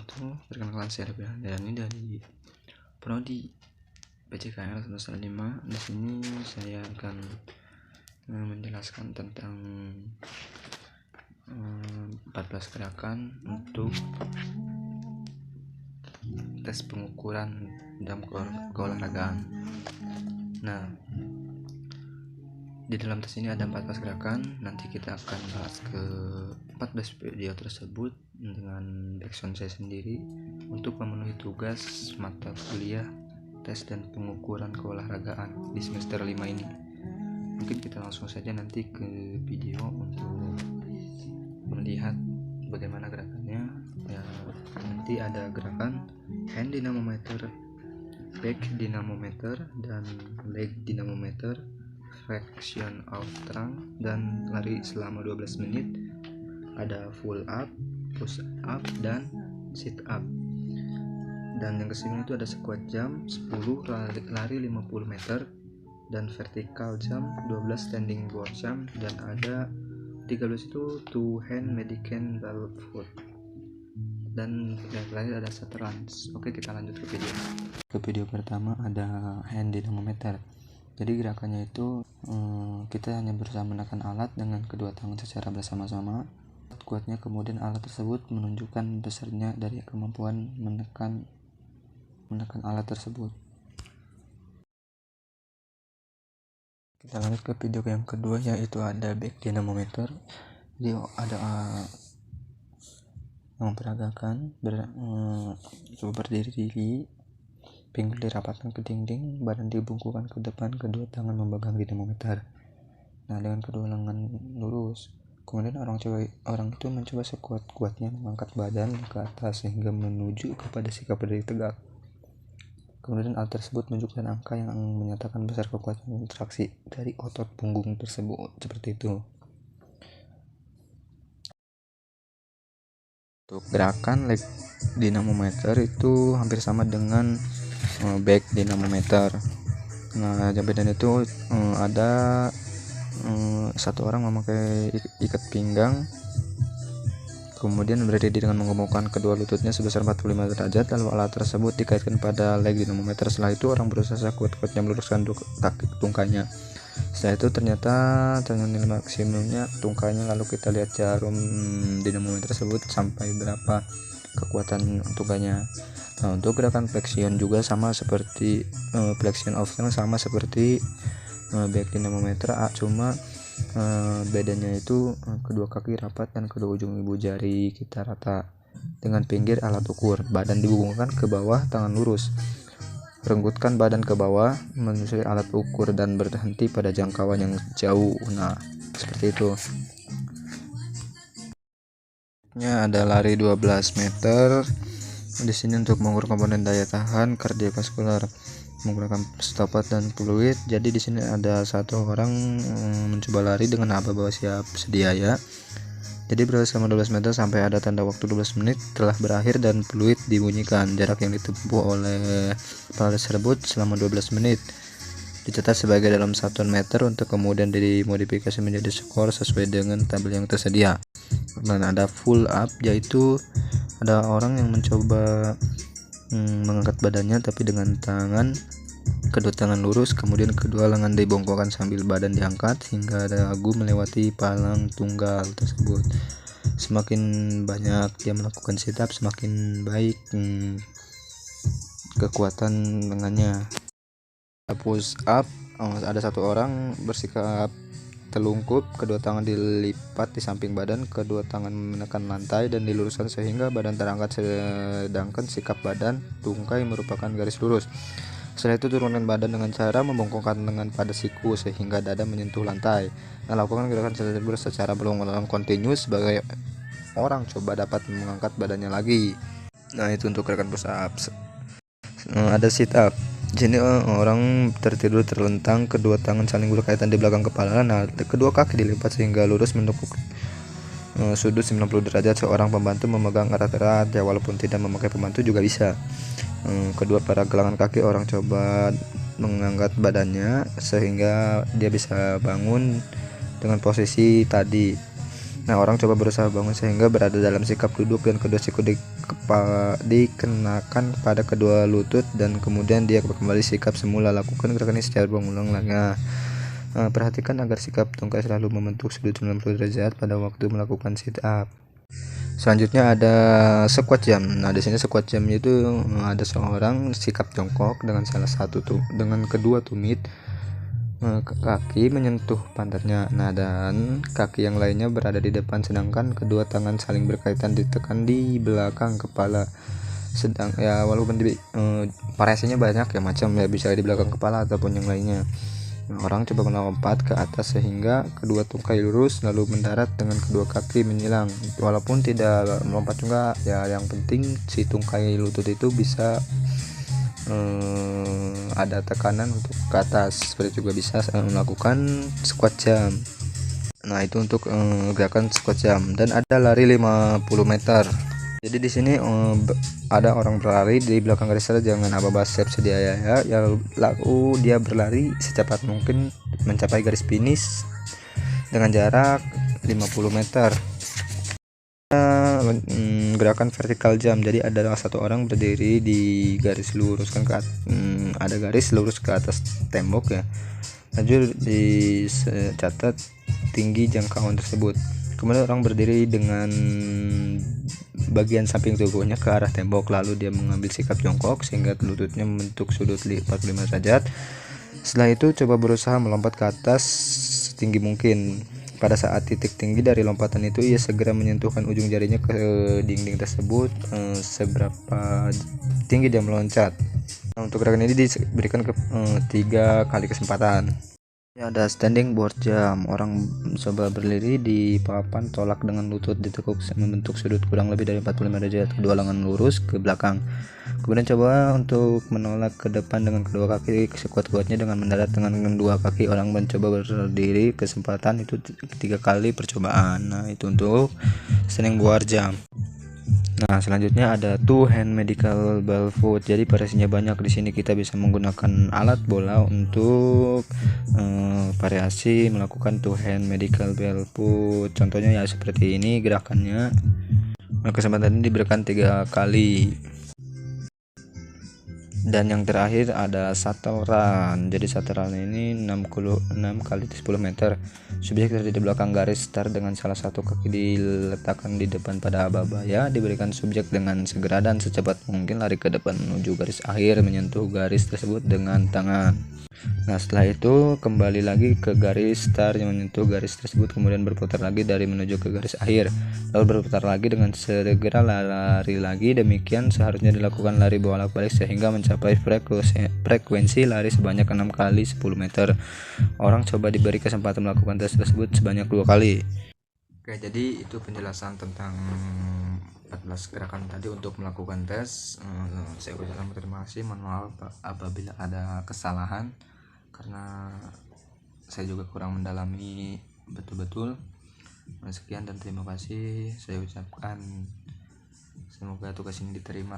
wabarakatuh. Perkenalkan saya Dani dari Prodi PCKL semester 5. Di sini saya akan menjelaskan tentang 14 gerakan untuk tes pengukuran dalam keolahragaan. Nah, di dalam tes ini ada 14 gerakan. Nanti kita akan bahas ke 14 video tersebut dengan background saya sendiri untuk memenuhi tugas mata kuliah tes dan pengukuran keolahragaan di semester 5 ini. Mungkin kita langsung saja nanti ke video untuk melihat bagaimana gerakannya. Ya, nanti ada gerakan hand dynamometer, back dynamometer, dan leg dynamometer, fraction of trunk, dan lari selama 12 menit. Ada full up, push up, dan sit up. Dan yang kesini itu ada squat jump 10, lari 50 meter, dan vertical jump 12, standing board jump, dan ada 13 itu two hand medican ball foot. Dan yang terakhir ada shutterlands. Oke, kita lanjut ke video. Ke video pertama ada hand dynamometer. Jadi gerakannya itu kita hanya berusaha menekan alat dengan kedua tangan secara bersama-sama. Kuatnya kemudian alat tersebut menunjukkan besarnya dari kemampuan menekan alat tersebut. Kita lanjut ke video yang kedua, yaitu ada back dynamometer. Jadi ada memperagakan coba berdiri, pinggul dirapatkan ke dinding, badan dibungkukkan ke depan, kedua tangan memegang dynamometer. Nah, dengan kedua lengan lurus, kemudian orang itu mencoba sekuat-kuatnya mengangkat badan ke atas sehingga menuju kepada sikap berdiri tegak. Kemudian alat tersebut menunjukkan angka yang menyatakan besar kekuatan kontraksi dari otot punggung tersebut, seperti itu. Untuk gerakan leg dynamometer itu hampir sama dengan back dynamometer. Nah, bedanya itu ada satu orang memakai ikat pinggang, kemudian berdiri dengan menggembungkan kedua lututnya sebesar 45 derajat. Lalu alat tersebut dikaitkan pada leg dynamometer. Setelah itu orang berusaha kuat-kuatnya meluruskan kaki tungkanya. Setelah itu ternyata nilai maksimumnya tungkanya. Lalu kita lihat jarum dynamometer tersebut sampai berapa kekuatan tungkanya. Nah, untuk gerakan flexion juga sama seperti flexion of trunk, sama seperti back dynamometer, cuma bedanya itu kedua kaki rapat dan kedua ujung ibu jari kita rata dengan pinggir alat ukur. Badan dibungkukkan ke bawah, tangan lurus. Renggutkan badan ke bawah menyusuri alat ukur dan berhenti pada jangkauan yang jauh. Nah, seperti itu. Ada lari 12 meter. Di sini untuk mengukur komponen daya tahan kardiovaskular menggunakan stopat dan fluid. Jadi di sini ada satu orang mencoba lari dengan aba-aba siap sedia ya. Jadi berlari selama 12 meter sampai ada tanda waktu 12 menit telah berakhir dan fluid dibunyikan. Jarak yang ditempuh oleh pelari tersebut selama 12 menit dicatat sebagai dalam 1 meter untuk kemudian dimodifikasi menjadi skor sesuai dengan tabel yang tersedia. Dan ada full up, yaitu ada orang yang mencoba mengangkat badannya tapi dengan kedua tangan lurus, kemudian kedua lengan dibongkokkan sambil badan diangkat hingga dagu melewati palang tunggal tersebut. Semakin banyak dia melakukan sit up, semakin baik kekuatan lengannya. Push up, ada satu orang bersikap telungkup, kedua tangan dilipat di samping badan, kedua tangan menekan lantai dan diluruskan sehingga badan terangkat, sedangkan sikap badan tungkai merupakan garis lurus. Setelah itu turunkan badan dengan cara membongkokkan lengan pada siku sehingga dada menyentuh lantai. Nah, lakukan gerakan tersebut secara berulang-ulang kontinus sebagai orang coba dapat mengangkat badannya lagi. Nah, itu untuk gerakan push up. Ada sit up. Jadi orang tertidur terlentang, kedua tangan saling berkaitan di belakang kepala. Nah, kedua kaki dilipat sehingga lurus menekuk sudut 90 derajat. Seorang pembantu memegang erat-erat, ya walaupun tidak memakai pembantu juga bisa. Kedua peragelangan kaki orang coba mengangkat badannya sehingga dia bisa bangun dengan posisi tadi. Nah, orang coba berusaha bangun sehingga berada dalam sikap duduk dan kedua siku dikenakan pada kedua lutut dan kemudian dia kembali sikap semula. Lakukan gerakan ini secara berulang lagi. Perhatikan agar sikap tungkai selalu membentuk sudut 90 derajat pada waktu melakukan sit up. Selanjutnya ada squat jam. Nah, di sini squat jam itu ada seorang sikap jongkok dengan dengan kedua tumit kaki menyentuh pantatnya. Nah, dan kaki yang lainnya berada di depan sedangkan kedua tangan saling berkaitan ditekan di belakang kepala. Sedang ya walaupun variasinya banyak ya, macam ya bisa di belakang kepala ataupun yang lainnya. Nah, orang coba melompat ke atas sehingga kedua tungkai lurus lalu mendarat dengan kedua kaki menyilang. Walaupun tidak melompat juga ya, yang penting si tungkai lutut itu bisa ada tekanan untuk ke atas. Seperti juga bisa melakukan squat jam. Nah, itu untuk gerakan squat jam. Dan ada lari 50 meter. Jadi di sini ada orang berlari di belakang garis start dengan apa step sedia ya, lalu dia berlari secepat mungkin mencapai garis finish dengan jarak 50 meter. Gerakan vertikal jam. Jadi ada satu orang berdiri di garis lurus kan ada garis lurus ke atas tembok ya. Lalu dicatat tinggi jangkauan tersebut. Kemudian orang berdiri dengan bagian samping tubuhnya ke arah tembok, lalu dia mengambil sikap jongkok sehingga lututnya membentuk sudut 45 derajat. Setelah itu coba berusaha melompat ke atas setinggi mungkin. Pada saat titik tinggi dari lompatan itu, ia segera menyentuhkan ujung jarinya ke dinding tersebut seberapa tinggi dia meloncat. Nah, untuk gerakan ini diberikan 3 kali kesempatan. Ini ada standing board jam. Orang coba berdiri di papan tolak dengan lutut ditekuk membentuk sudut kurang lebih dari 45 derajat, kedua lengan lurus ke belakang. Kemudian coba untuk menolak ke depan dengan kedua kaki sekuat-kuatnya dengan mendarat dengan kedua kaki. Orang mencoba berdiri, kesempatan itu 3 kali percobaan. Nah, itu untuk standing board jam. Nah, selanjutnya ada two hand medical ball foot. Jadi variasinya banyak. Di sini kita bisa menggunakan alat bola untuk variasi melakukan two hand medical ball foot. Contohnya ya seperti ini gerakannya. Nah, kesempatan ini diberikan 3 kali. Dan yang terakhir ada shuttle run. Jadi shuttle run ini 6 kali 10 meter. Subjek terjadi di belakang garis start dengan salah satu kaki diletakkan di depan pada aba-aba ya. Diberikan subjek dengan segera dan secepat mungkin lari ke depan menuju garis akhir, menyentuh garis tersebut dengan tangan. Nah, setelah itu kembali lagi ke garis start yang menyentuh garis tersebut, kemudian berputar lagi dari menuju ke garis akhir, lalu berputar lagi dengan segera lari lagi. Demikian seharusnya dilakukan lari bolak-balik sehingga mencapai frekuensi lari sebanyak 6 kali 10 meter. Orang coba diberi kesempatan melakukan tes tersebut sebanyak 2 kali. Oke, jadi itu penjelasan tentang 14 gerakan tadi untuk melakukan tes. Saya ucapkan terima kasih, mohon maaf apabila ada kesalahan karena saya juga kurang mendalami betul-betul. Sekian dan terima kasih saya ucapkan, semoga tugas ini diterima.